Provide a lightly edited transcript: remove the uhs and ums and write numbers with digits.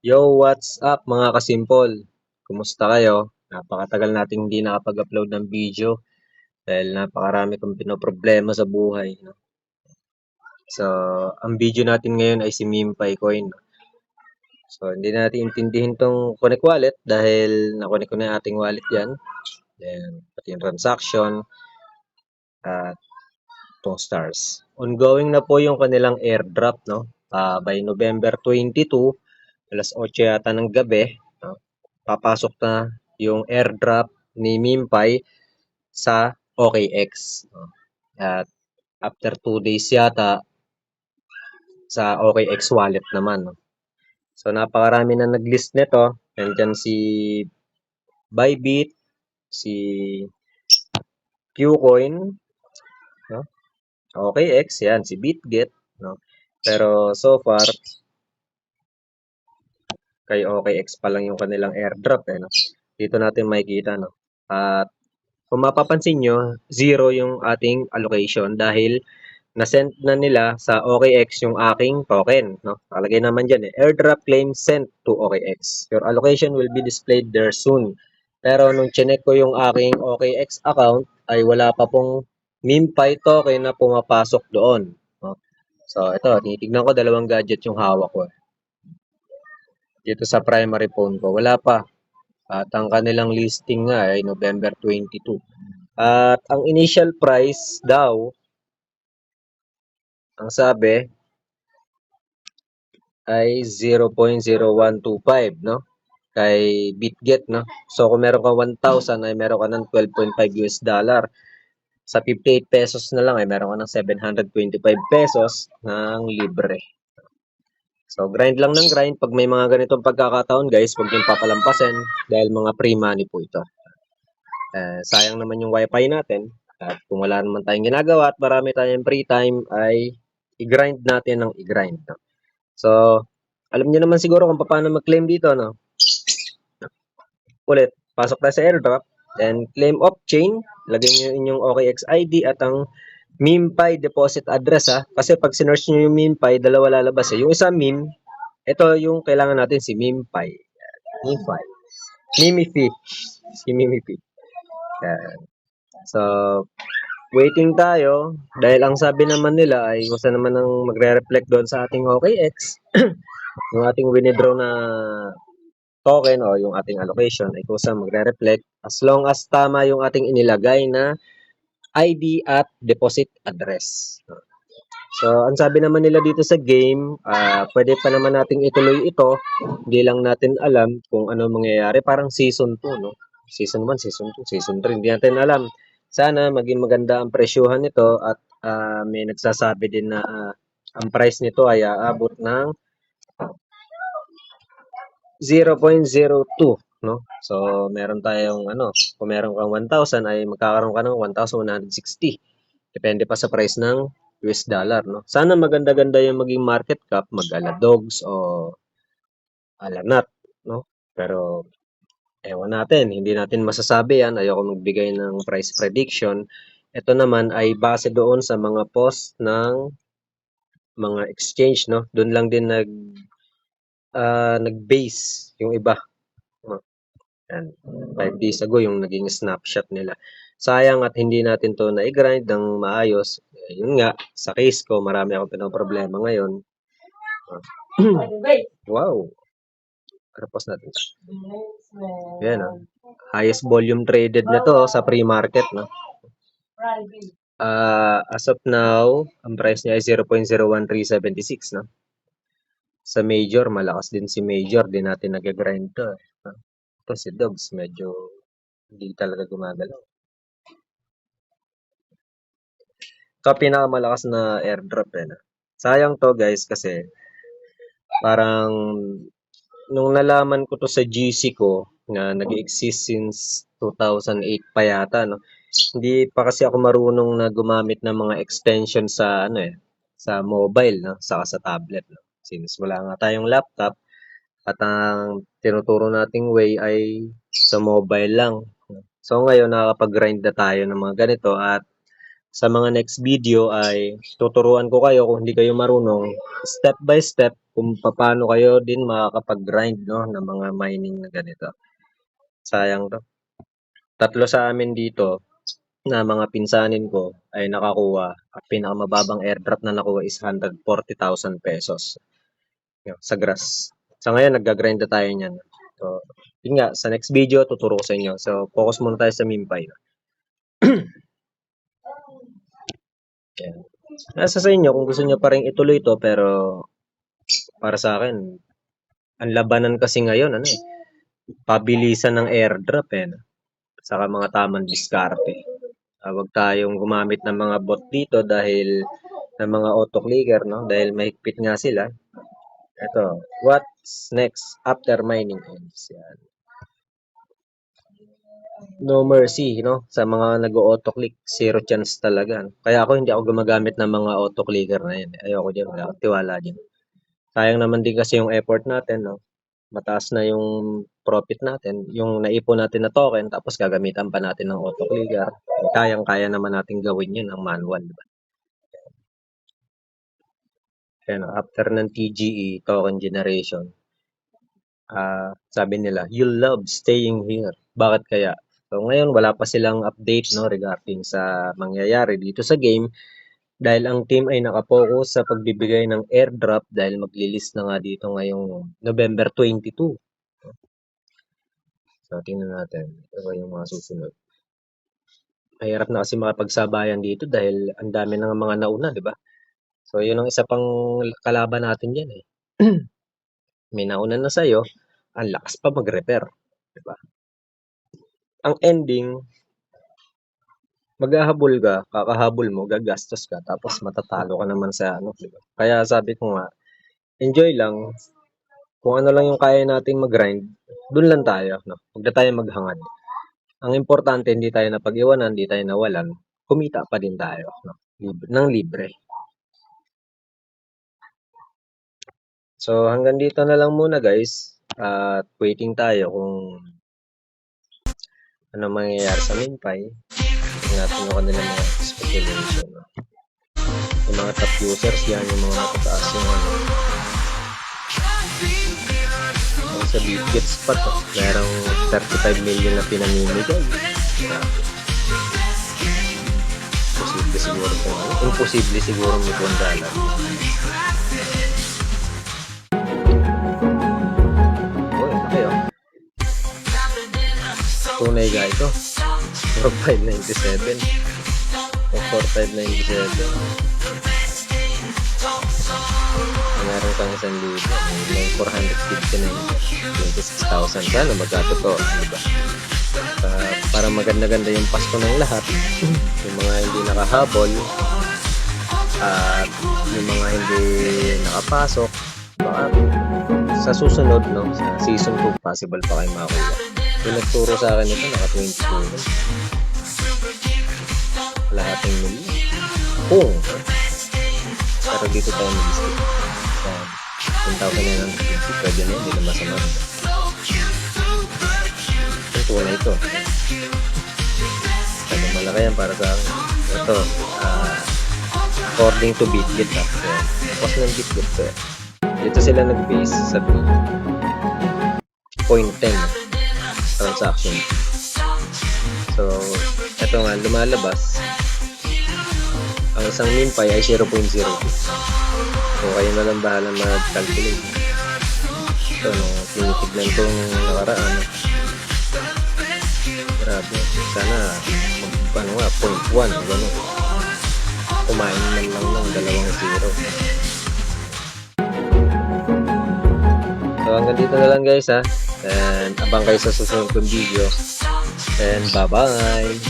Yo, what's up mga kasimple? Kumusta kayo? Napakatagal nating hindi nakapag-upload ng video dahil napakarami kong pinoproblema sa buhay. No? So, ang video natin ngayon ay si Mimpay Coin. No? So, hindi natin intindihin tong Connect Wallet dahil na-connect ko na yung ating wallet yan. Then, pati yung transaction at tong stars. Ongoing na po yung kanilang airdrop, no? By November 22, alas 8 yata ng gabi, no? Papasok na yung airdrop ni Mimpay sa OKX. No? At after 2 days yata sa OKX wallet naman. No? So napakarami na nag-list nito. Nandiyan si Bybit, si Qcoin, no? OKX, yan, si BitGet. No? Pero so far, kay OKX pa lang yung kanilang airdrop. No? Dito natin makikita. No? At kung mapapansin nyo, zero yung ating allocation dahil na-send na nila sa OKX yung aking token. No? Nakalagay naman dyan airdrop claim sent to OKX. Your allocation will be displayed there soon. Pero nung chinek ko yung aking OKX account, ay wala pa pong Mimpay token na pumapasok doon. No? So ito, tinitignan ko dalawang gadget yung hawak ko. Dito sa primary phone ko, wala pa. At ang kanilang listing nga ay November 22. At ang initial price daw, ang sabi ay 0.0125, no? Kay BitGet, no? So kung meron kang 1,000 ay meron ka ng 12.5 US dollar. Sa 58 pesos na lang ay meron ka ng 725 pesos ng libre. So grind lang ng grind. Pag may mga ganitong pagkakataon guys, huwag niyong papalampasin dahil mga free money po ito. Sayang naman yung wifi natin. At kung wala naman tayong ginagawa at marami tayong free time ay i-grind natin ng i-grind. No? So, alam niyo naman siguro kung paano mag-claim dito. No? Ulit, pasok tayo sa airdrop. Then, claim off-chain. Lagay niyo inyong OKX ID at ang Mimpay deposit address. Ha? Kasi pag sinerch niyo yung Mimpay, dalawa lalabas. Yung isa Mim, ito yung kailangan natin si Mimpay. Mimpay. Mimifi. Si Mimifi. So, waiting tayo dahil ang sabi naman nila ay gusto naman ng magre-reflect doon sa ating OKX yung ating winidraw na token o yung ating allocation ay kusa magre-reflect as long as tama yung ating inilagay na ID at deposit address. So, ang sabi naman nila dito sa game, pwede pa naman nating ituloy ito. Hindi lang natin alam kung ano mangyayari. Parang season 2, no? Season 1, season 2, season 3. Hindi natin alam. Sana maging maganda ang presyuhan nito at may nagsasabi din na ang price nito ay aabot ng 0.02, no? So, meron tayong kung meron kang 1,000 ay magkakaroon ka ng 1,160. Depende pa sa price ng US dollar, no? Sana maganda-ganda yung maging market cap, mag-ala dogs o alanat, no? Pero ewan natin, hindi natin masasabi yan. Ayoko magbigay ng price prediction. Ito naman ay base doon sa mga post ng mga exchange, no? Doon lang din nag-base yung iba. No? Yan. 5 days ago yung naging snapshot nila. Sayang at hindi natin to na-grind ng maayos. Yun nga, sa case ko, marami akong pinoproblema ngayon. Wow. Tapos natin. Yan, highest volume traded na to sa pre-market, no? As of now, ang price niya ay 0.01376, no? Sa major, malakas din si major, di natin nag-grind to. Ito si Dogs, medyo hindi talaga gumagalaw. Ito pinakamalakas na airdrop no? Sayang to guys kasi parang nung nalaman ko to sa GC ko na nag-exist since 2008 pa yata no. Hindi pa kasi ako marunong na gumamit ng mga extension sa sa mobile no, saka sa tablet no. Since wala nga tayong laptop at ang tinuturo nating way ay sa mobile lang. So ngayon nakakapag-grind na tayo ng mga ganito at sa mga next video ay tuturuan ko kayo kung hindi kayo marunong, step by step, kung paano kayo din makakapag-grind, no, ng mga mining na ganito. Sayang to. 3 sa amin dito na mga pinsanin ko ay nakakuha. Ang pinakamababang airdrop na nakuha is 140,000 pesos sa grass. Sa ngayon, nag-grind na tayo niyan. So, yun nga, sa next video, tuturo ko sa inyo. So, focus muna tayo sa MemePy. Yan. Nasa sa inyo kung gusto nyo pa rin ituloy ito, pero para sa akin, ang labanan kasi ngayon, pabilisan ng airdrop, saka mga tamang diskarte. Huwag tayong gumamit ng mga bot dito dahil ng mga auto-clicker, no? Dahil mahigpit nga sila. Ito, what's next after mining ends? Yan. No mercy, sa mga nag-auto-click, zero chance talaga. Kaya hindi ako gumagamit ng mga auto-clicker na yan. Ayoko dyan, wala akong tiwala dyan. Sayang naman din kasi yung effort natin, no? Mataas na yung profit natin, yung naipon natin na token, tapos gagamitan pa natin ng auto-clicker. Kayang-kaya naman natin gawin yun ang manual, diba? Kaya after ng TGE, token generation, sabi nila, you'll love staying here. Bakit kaya? So ngayon, wala pa silang update, no, regarding sa mangyayari dito sa game dahil ang team ay nakapokus sa pagbibigay ng airdrop dahil magli-list na nga dito ngayong November 22. So tingnan natin, ito yung mga susunod. Mahirap na kasi makapagsabayan dito dahil ang dami ng mga nauna, di ba? So yun ang isa pang kalaban natin dyan, May nauna na sa'yo, ang lakas pa mag-repair, di ba? Ang ending, maghahabol ka, kakahabol mo, gagastos ka, tapos matatalo ka naman sa diba? Kaya sabi ko nga, enjoy lang. Kung ano lang yung kaya nating mag-grind, dun lang tayo, Huwag na tayo maghangad. Ang importante, hindi tayo napag-iwanan, hindi tayo nawalan, kumita pa din tayo, Nang libre. So, hanggang dito na lang muna, guys. At waiting tayo kung ano mangyayari sa MemePy. Tingnan natin yung kanilang mga speculation. Yung mga top users, yan yung mga matataas yung sa Bitget spot, merong 35 million na pinamimigay. Imposible siguro imposible siguro may $1. Tunay ga ito. 4,597 o 4,597. Meron kang 1,000. May 459. 26,000. Sana magkatotoo, diba? Para maganda-ganda yung Pasko ng lahat. Yung mga hindi nakahabol at yung mga hindi nakapasok, baka sa susunod, sa season 2, possible pa kayo makakuha. Yung nagturo sa akin ito, naka 22. Lahating million. Pero dito tayo mag-stick. 10,950, pwede na, hindi na masama. Ito na ito. Ano, malaki yan para sa akin. Ito, according to Bitget, tapos ng Bitget ko, dito sila nag-base sa 0.10 transaction. So, ito nga, lumalabas. Ang isang MemePy ay 0.02. So, kayo na lang bahala mag-calculate. Ito, tinitignan kong nakaraan. Grabe. Sana, 0.1, gano'n. Kumain man lang ng 2 0. So, hanggang dito na lang, guys, And abang kayo sa susunod kong video. And bye-bye!